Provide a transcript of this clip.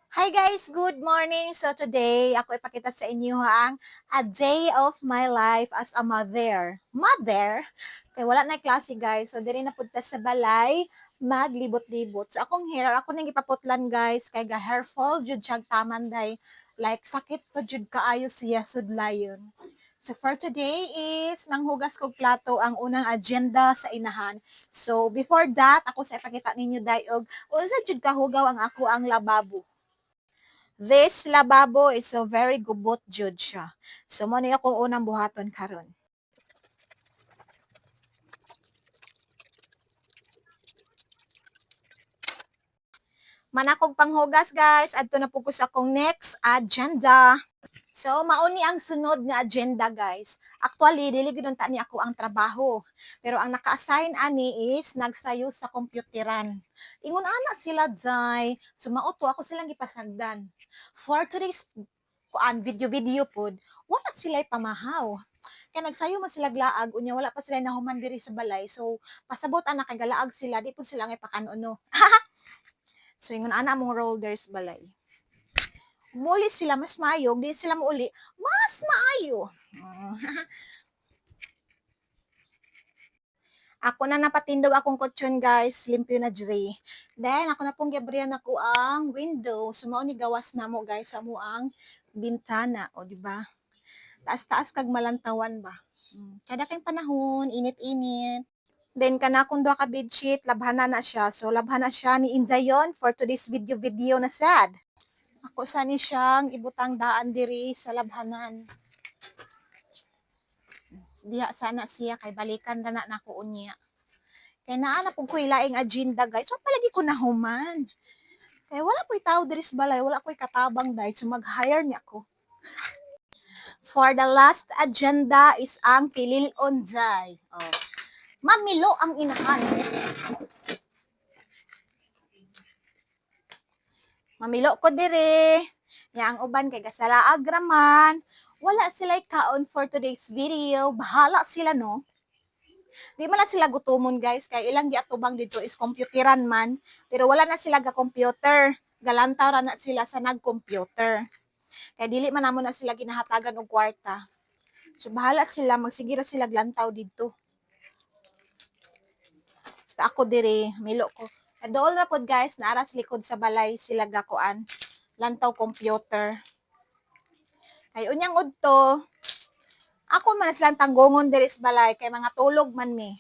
Hi guys, good morning. So today, ako ipakita sa inyo ang a day of my life as a mother. Mother? Kaya wala na klase guys. So diri na punta sa balay, maglibot-libot. So akong hair, ako nang ipaputlan guys, kay ga hair fall jud siya taman day. Like sakit pa jud kaayo siya sudlayon. So for today is manghugas kog plato ang unang agenda sa inahan. So before that, ako sa ipakita ninyo dayog, unsa jud kahugaw ang ako ang lababo. This lababo is so very gubot jud siya. So mo ni ako unang buhaton karon. Manakog panghugas guys, adto na pugos akong next agenda. So mauni ang sunod nga agenda guys. Actually dili gid ta ni ako ang trabaho. Pero ang naka-assign ani is nagsayo sa kompyuteran. Ingon ana sila jay, sumauto ako silang gipasagdan. For today's video pod, wala sila pamahaw. Kaya nagsayo man sila glaag, unya wala pa sila nahuman diri sa balay. So, pasabot ang nakagalaag sila, di po sila ngay pakanono. So, ingon ana mong rollers balay. Muli sila mas maayo, di sila mauli, mas maayo. Ako na napatindog akong kutsyon guys, limpyo na diri. Then, ako na pong gabriyan ako ang window. Sumao ni gawas na mo guys, sa mo ang bintana. O, di ba? Taas-taas kag malantawan ba. Kada kay panahon, init-init. Then kana kung duha ka bedsheet, labhana na siya. So labhana siya ni Injayon for today's video na sad. Ako sa ni siyang ibutang daan diri sa labhanan. Diha sana siya kay balikan na nako unya. Kay naa na pug koy laing agenda guys. So palagi ko nahuman. Kay wala ko'y tao diri sa balay, wala ko'y katabang dahil so mag-hire niya ko. For the last agenda is ang pililon jay. Oh. Mamilo ang inahan. Mamilo ko dire. Nya ang uban kay gasalaag raman. Wala sila kaon for today's video. Bahala sila no. Di man na sila gutumon guys kay ilang giatubang dito is computeran man. Pero wala na sila ga computer. Galantaw ra na sila sa nag-computer. Kay dili man namo na sila ginahatagan og kwarta. So bahala sila, magsigira sila glantaw dito. Basta ako dire, milo ko. Dool na pod guys, naara sa likod sa balay sila gakuan. Lantaw computer. Ay unyang udto, ako man silang tanggongon diri sa balay kay mga tulog man mi.